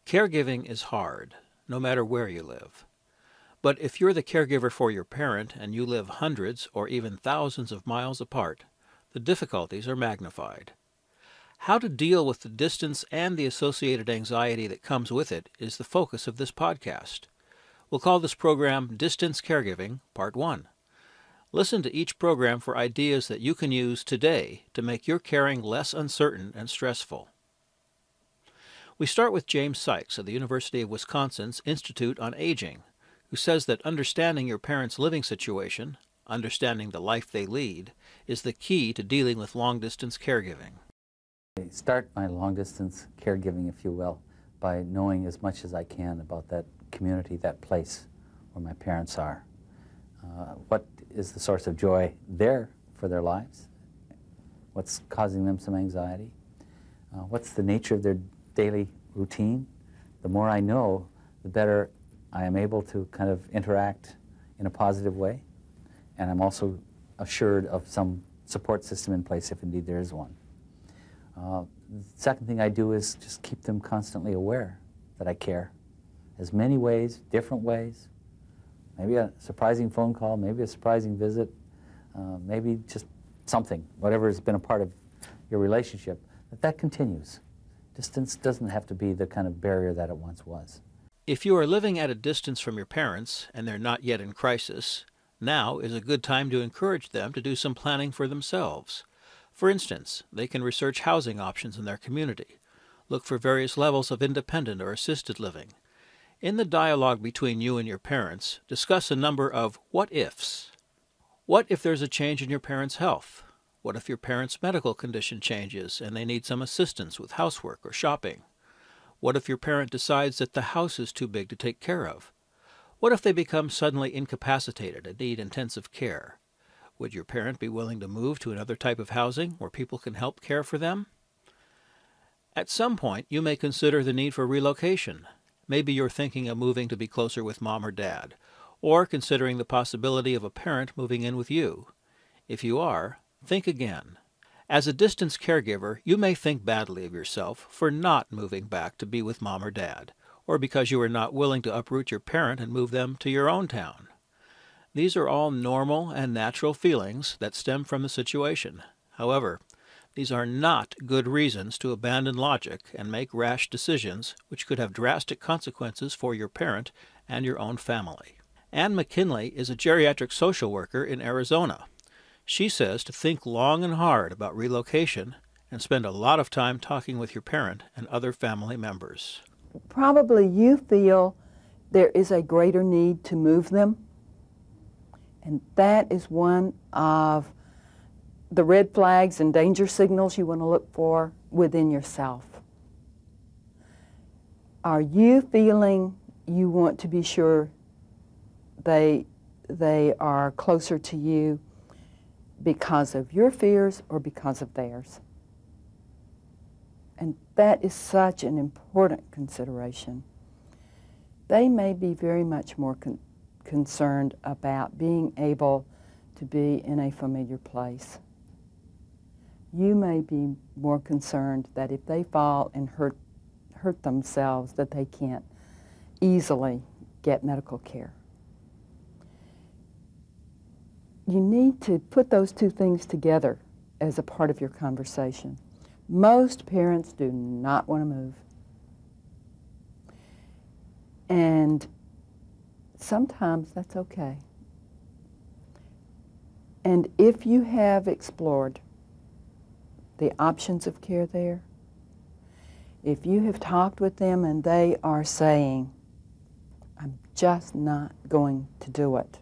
Caregiving is hard, no matter where you live. But if you're the caregiver for your parent and you live hundreds or even thousands of miles apart, the difficulties are magnified. How to deal with the distance and the associated anxiety that comes with it is the focus of this podcast. We'll call this program Distance Caregiving, Part 1. Listen to each program for ideas that you can use today to make your caring less uncertain and stressful. We start with James Sykes of the University of Wisconsin's Institute on Aging, who says that understanding your parents' living situation, understanding the life they lead, is the key to dealing with long-distance caregiving. I start my long-distance caregiving, if you will, by knowing as much as I can about that community, that place where my parents are. What is the source of joy there for their lives? What's causing them some anxiety? What's the nature of their daily routine? The more I know, the better I am able to kind of interact in a positive way, and I'm also assured of some support system in place if indeed there is one. The second thing I do is just keep them constantly aware that I care. As many ways, different ways, maybe a surprising phone call, maybe a surprising visit, maybe just something, whatever has been a part of your relationship, that continues. Distance doesn't have to be the kind of barrier that it once was. If you are living at a distance from your parents and they're not yet in crisis, now is a good time to encourage them to do some planning for themselves. For instance, they can research housing options in their community, look for various levels of independent or assisted living. In the dialogue between you and your parents, discuss a number of what-ifs. What if there's a change in your parents' health? What if your parents' medical condition changes and they need some assistance with housework or shopping? What if your parent decides that the house is too big to take care of? What if they become suddenly incapacitated and need intensive care? Would your parent be willing to move to another type of housing where people can help care for them? At some point, you may consider the need for relocation. Maybe you're thinking of moving to be closer with mom or dad, or considering the possibility of a parent moving in with you. If you are, think again. As a distance caregiver, you may think badly of yourself for not moving back to be with mom or dad, or because you are not willing to uproot your parent and move them to your own town. These are all normal and natural feelings that stem from the situation. However, these are not good reasons to abandon logic and make rash decisions which could have drastic consequences for your parent and your own family. Ann McKinley is a geriatric social worker in Arizona. She says to think long and hard about relocation and spend a lot of time talking with your parent and other family members. Probably you feel there is a greater need to move them, and that is one of the red flags and danger signals you want to look for within yourself. Are you feeling you want to be sure they are closer to you because of your fears or because of theirs? And that is such an important consideration. They may be very much more concerned about being able to be in a familiar place. You may be more concerned that if they fall and hurt themselves, that they can't easily get medical care. You need to put those two things together as a part of your conversation. Most parents do not want to move. And sometimes that's okay. And if you have explored the options of care there, if you have talked with them and they are saying, I'm just not going to do it,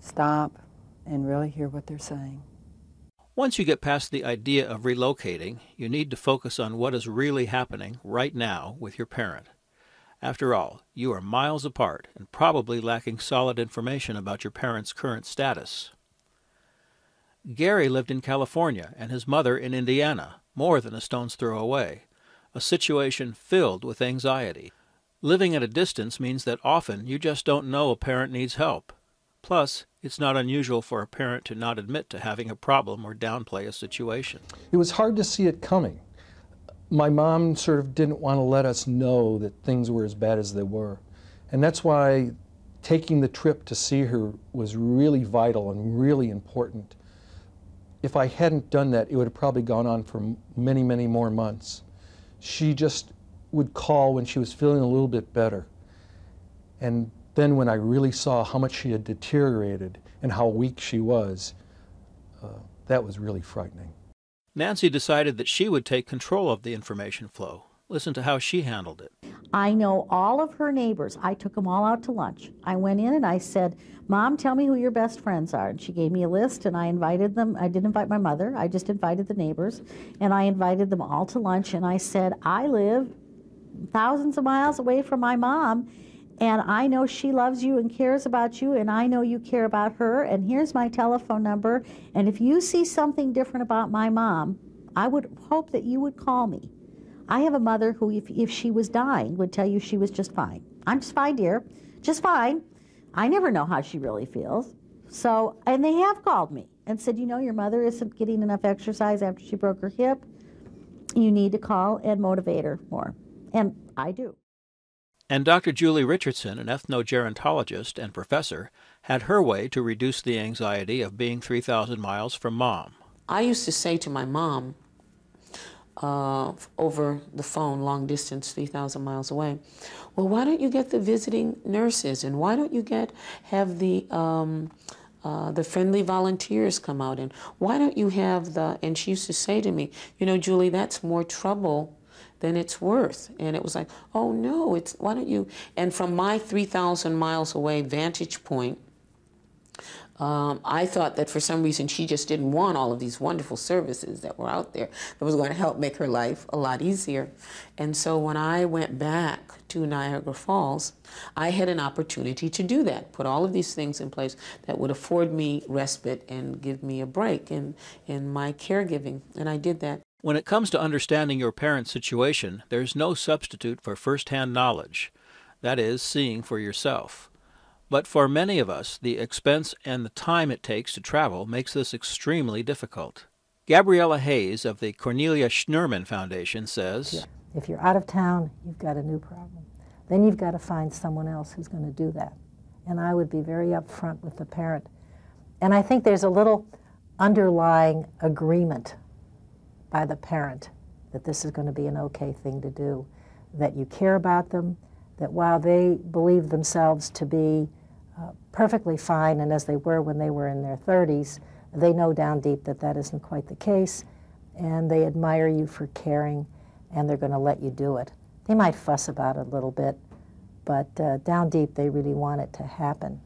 stop and really hear what they're saying. Once you get past the idea of relocating, you need to focus on what is really happening right now with your parent. After all, you are miles apart and probably lacking solid information about your parent's current status. Gary lived in California and his mother in Indiana, more than a stone's throw away, a situation filled with anxiety. Living at a distance means that often you just don't know a parent needs help. Plus, it's not unusual for a parent to not admit to having a problem or downplay a situation. It was hard to see it coming. my mom sort of didn't want to let us know that things were as bad as they were. And that's why taking the trip to see her was really vital and really important. If I hadn't done that, it would have probably gone on for many, many more months. She just would call when she was feeling a little bit better. And then when I really saw how much she had deteriorated and how weak she was, that was really frightening. Nancy decided that she would take control of the information flow. Listen to how she handled it. I know all of her neighbors. I took them all out to lunch. I went in and I said, Mom, tell me who your best friends are. And she gave me a list and I invited them. I didn't invite my mother. I just invited the neighbors. And I invited them all to lunch. And I said, I live thousands of miles away from my mom. And I know she loves you and cares about you. And I know you care about her. And here's my telephone number. And if you see something different about my mom, I would hope that you would call me. I have a mother who, if she was dying, would tell you she was just fine. I'm just fine, dear. Just fine. I never know how she really feels. So, and they have called me and said, you know, your mother isn't getting enough exercise after she broke her hip. You need to call and motivate her more. And I do. And Dr. Julie Richardson, an ethnogerontologist and professor, had her way to reduce the anxiety of being 3,000 miles from Mom. I used to say to my mom, over the phone, long distance, 3,000 miles away, well, why don't you get the visiting nurses, and why don't you have the friendly volunteers come out, and why don't you have and she used to say to me, you know, Julie, that's more trouble than it's worth. And it was like, oh no, why don't you, and from my 3,000 miles away vantage point, I thought that for some reason she just didn't want all of these wonderful services that were out there that was going to help make her life a lot easier. And so when I went back to Niagara Falls, I had an opportunity to do that, put all of these things in place that would afford me respite and give me a break in my caregiving, and I did that. When it comes to understanding your parent's situation, there's no substitute for first-hand knowledge. That is, seeing for yourself. But for many of us, the expense and the time it takes to travel makes this extremely difficult. Gabriella Hayes of the Cornelia Schnurman Foundation says, if you're out of town, you've got a new problem. Then you've got to find someone else who's going to do that. And I would be very upfront with the parent. And I think there's a little underlying agreement by the parent that this is going to be an okay thing to do, that you care about them, that while they believe themselves to be perfectly fine, and as they were when they were in their 30s, they know down deep that that isn't quite the case, and they admire you for caring, and they're going to let you do it. They might fuss about it a little bit, but down deep they really want it to happen.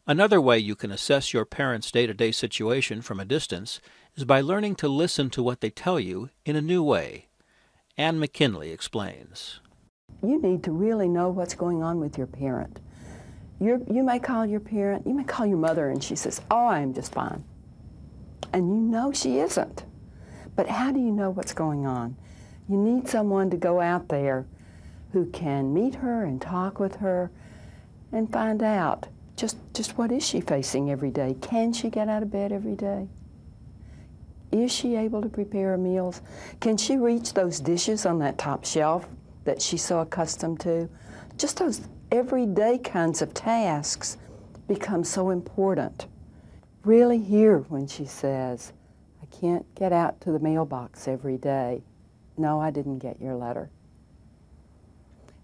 Another way you can assess your parents' day-to-day situation from a distance is by learning to listen to what they tell you in a new way. Ann McKinley explains. You need to really know what's going on with your parent. You may call your parent, you may call your mother, and she says, oh, I'm just fine. And you know she isn't. But how do you know what's going on? You need someone to go out there who can meet her and talk with her and find out just what is she facing every day. Can she get out of bed every day? Is she able to prepare her meals? Can she reach those dishes on that top shelf that she's so accustomed to? Just those everyday kinds of tasks become so important. Really hear when she says, I can't get out to the mailbox every day. No, I didn't get your letter.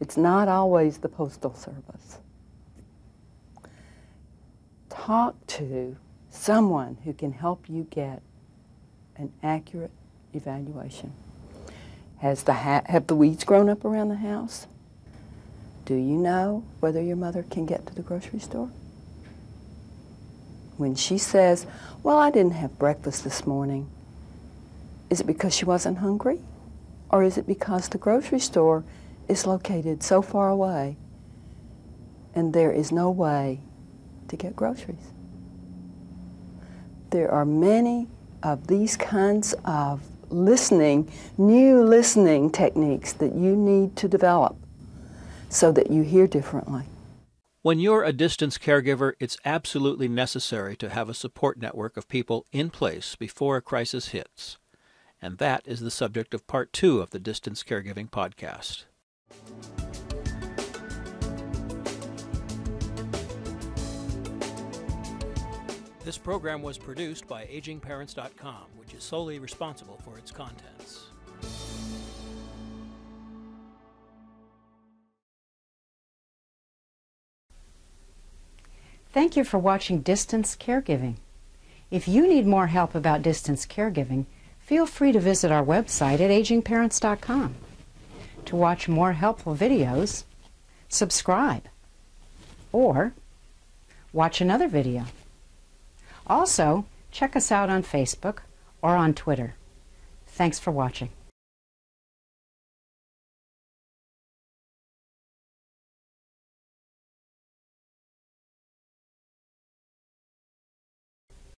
It's not always the Postal Service. Talk to someone who can help you get an accurate evaluation. Have the weeds grown up around the house? Do you know whether your mother can get to the grocery store? When she says, well, I didn't have breakfast this morning, is it because she wasn't hungry? Or is it because the grocery store is located so far away and there is no way to get groceries? There are many of these kinds of new listening techniques that you need to develop so that you hear differently. When you're a distance caregiver, it's absolutely necessary to have a support network of people in place before a crisis hits. And that is the subject of Part 2 of the Distance Caregiving podcast. This program was produced by agingparents.com, which is solely responsible for its contents. Thank you for watching Distance Caregiving. If you need more help about distance caregiving, feel free to visit our website at agingparents.com. To watch more helpful videos, subscribe, or watch another video. Also, check us out on Facebook or on Twitter. Thanks for watching.